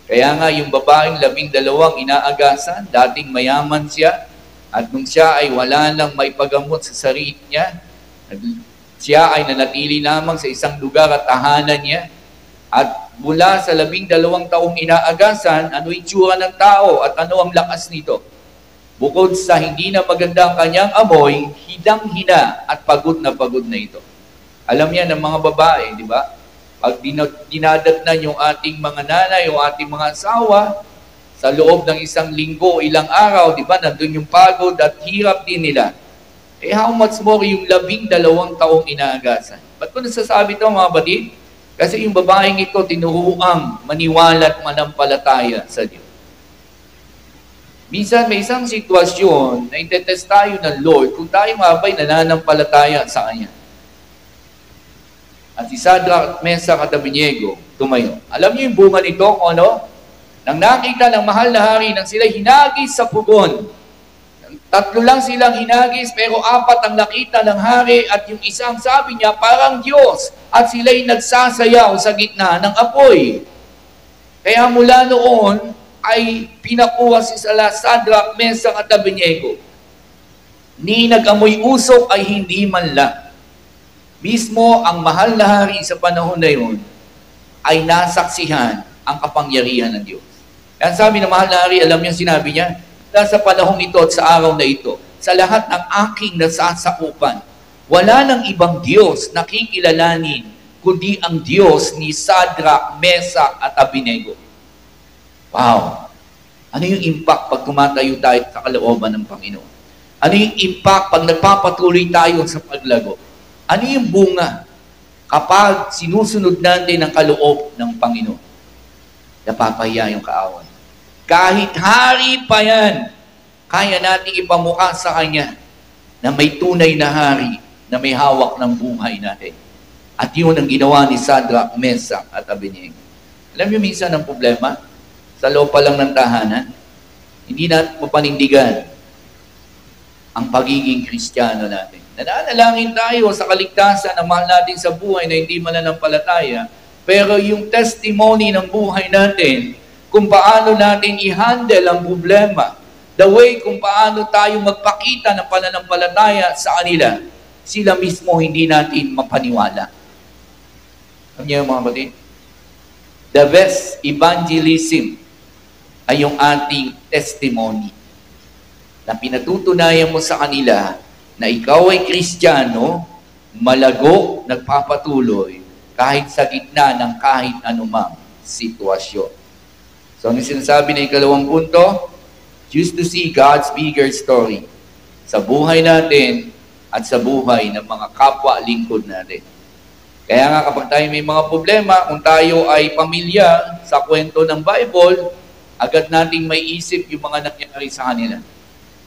Kaya nga yung babaeng 12 inaagasan, dating mayaman siya, at nung siya ay wala nang maipagamot sa sarili niya, siya ay nanatili lamang sa isang lugar at tahanan niya. At mula sa 12 taong inaagasan, ano itsura ng tao at ano ang lakas nito? Bukod sa hindi na maganda ang kanyang amoy, hidang-hina at pagod na ito. Alam yan ng mga babae, di ba? Pag dinadatnan yung ating mga nanay, yung ating mga asawa, sa loob ng isang linggo, ilang araw, di ba, nandun yung pagod at hirap din nila. Eh, how much more yung 12 taong inaagasan? Ba't ko nasasabi ito, mga batid? Kasi yung babaeng ito, tinuruang maniwala at manampalataya sa Diyos. Minsan, may isang sitwasyon na itetest tayo ng Lord kung tayo mabay nananampalataya sa Kanya. At si Sadrach, Mesach at Abednego tumayo. Alam niyo yung bunga nito kung ano? Nang nakita ng mahal na hari nang sila hinagis sa pugon. 3 lang silang hinagis pero 4 ang nakita ng hari at yung isang sabi niya parang Diyos at sila'y nagsasayaw sa gitna ng apoy. Kaya mula noon ay pinakuha si Sadrach, Mesach at Abednego. Ni nag-amoy usok ay hindi man lang. Mismo ang mahal na hari sa panahon na yun ay nasaksihan ang kapangyarihan ng Diyos. Kaya sabi ng mahal na hari, alam niyo sinabi niya, sa panahon ito at sa araw na ito, sa lahat ng aking nasasakupan, wala nang ibang Diyos na kikilalanin kundi ang Diyos ni Sadrach, Mesach at Abednego. Wow! Ano yung impact pag tumatayo tayo sa kalooban ng Panginoon? Ano yung impact pag nagpapatuloy tayo sa paglago? Ano yung bunga kapag sinusunod natin ang kaloob ng Panginoon? Napapahiya yung kaaway. Kahit hari pa yan, kaya nating ipamukha sa Kanya na may tunay na hari na may hawak ng buhay natin. At yun ang ginawa ni Sadrach, Mesach at Abednego. Alam niyo minsan ang problema? Sa loob pa lang ng tahanan, hindi natin mapanindigan ang pagiging Kristiyano natin. Nananalangin tayo sa kaligtasan na mahal natin sa buhay na hindi mananampalataya, pero yung testimony ng buhay natin, kung paano natin i-handle ang problema, the way kung paano tayo magpakita ng pananampalataya sa kanila, sila mismo hindi natin mapaniwala. Alam niyo mga kapatid? The best evangelism ay yung ating testimony. Na pinatutunayan mo sa kanila na ikaw ay Kristiyano, malago, nagpapatuloy, kahit sa gitna ng kahit anumang sitwasyon. So, ang sinasabi na ikalawang punto, choose to see God's bigger story sa buhay natin at sa buhay ng mga kapwa-lingkod natin. Kaya nga kapag tayo may mga problema, kung tayo ay pamilya sa kwento ng Bible, agad nating may isip yung mga nangyari sa kanila.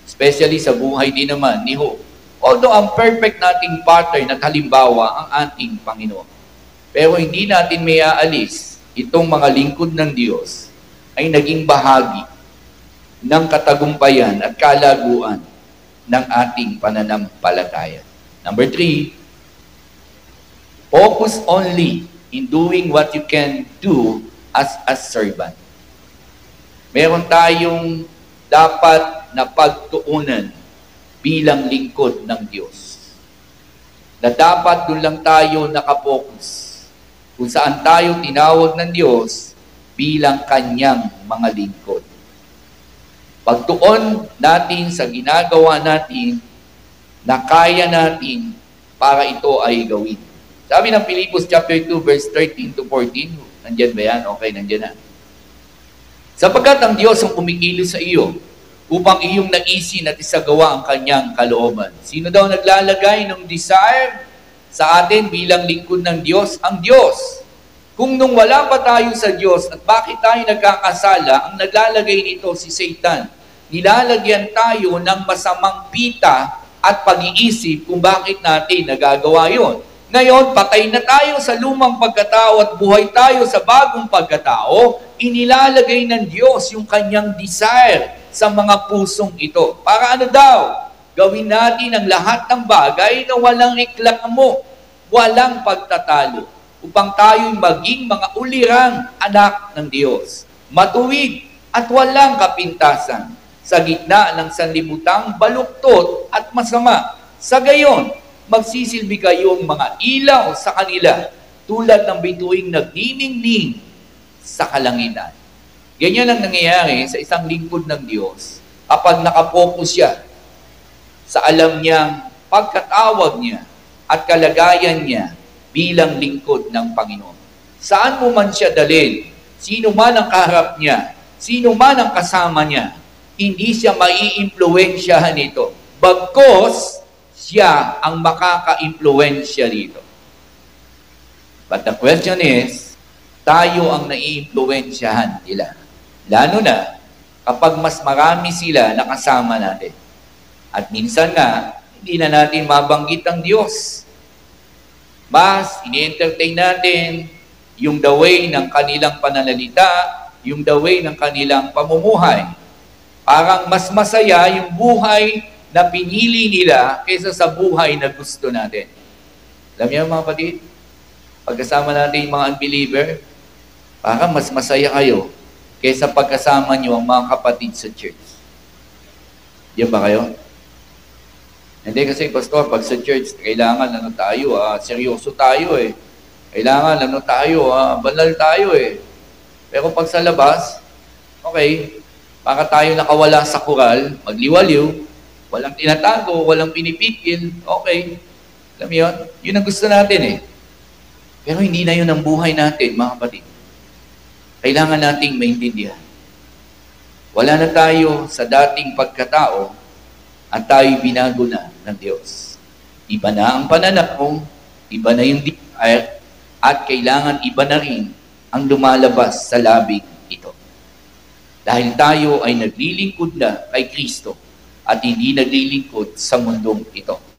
Especially sa buhay din naman ni Job. Although ang perfect nating pattern at halimbawa ang ating Panginoon. Pero hindi natin may aalis itong mga lingkod ng Diyos ay naging bahagi ng katagumpayan at kalaguan ng ating pananampalataya. Number 3, focus only in doing what you can do as a servant. Meron tayong dapat na pagtuunan bilang lingkod ng Diyos. Na dapat doon lang tayo nakapokus kung saan tayo tinawag ng Diyos bilang Kanyang mga lingkod. Pagtuon natin sa ginagawa natin na kaya natin para ito ay gawin. Sabi ng Philippians chapter 2 verse 13 to 14, nandyan ba yan? Okay, nandyan na. Sapagkat ang Diyos ang kumikilos sa iyo upang iyong naisin at isagawa ang Kanyang kalooban. Sino daw naglalagay ng desire sa atin bilang lingkod ng Diyos? Ang Diyos. Kung nung wala pa tayo sa Diyos at bakit tayo nagkakasala, ang naglalagay nito si Satan. Nilalagyan tayo ng masamang pita at pag-iisip kung bakit natin nagagawa yon. Ngayon, patay na tayo sa lumang pagkatao at buhay tayo sa bagong pagkatao, inilalagay ng Diyos yung Kanyang desire sa mga pusong ito. Para ano daw? Gawin natin ang lahat ng bagay na walang reklamo, walang pagtatalo, upang tayo'y maging mga ulirang anak ng Diyos. matuwid at walang kapintasan sa gitna ng sanlibutang baluktot at masama. Sa gayon, magsisilbi kayong mga ilaw sa kanila tulad ng bituing nagniningning sa kalangitan. Ganyan ang nangyayari sa isang lingkod ng Diyos kapag nakapokus siya sa alam niyang pagkatawag niya at kalagayan niya bilang lingkod ng Panginoon. Saan mo man siya dalhin, sino man ang kaharap niya, sino man ang kasama niya, hindi siya maiimpluwensyahan nito. Bagkos, siya ang makaka-impluwensya dito. But the question is, tayo ang naiimpluwensyahan nila. Lalo na kapag mas marami sila nakasama natin. At minsan nga, hindi na natin mabanggit ang Diyos. Mas, ini-entertain natin yung the way ng kanilang pananalita, yung the way ng kanilang pamumuhay. Parang mas masaya yung buhay na pinili nila kaysa sa buhay na gusto natin. Alam niyo mga kapatid, pagkasama natin yung mga unbeliever, parang mas masaya kayo kaysa pagkasama niyo ang mga kapatid sa church. Diyan ba kayo? Hindi kasi, Pastor, pag sa church, kailangan tayo, seryoso tayo eh. Kailangan tayo, banal tayo eh. Pero pag sa labas, okay, baka tayo nakawala sa koral, magliwaliw, walang tinatago, walang pinipikil, okay. Alam mo yun? Yun ang gusto natin eh. Pero hindi na yun ang buhay natin, mga kapatid. Kailangan nating maintindihan. Wala na tayo sa dating pagkatao at tayo'y binago na ng Diyos. Iba na ang pananaw, iba na yung desire, at kailangan iba na rin ang lumalabas sa labing ito. Dahil tayo ay naglilingkod na kay Kristo at hindi naglilingkod sa mundong ito.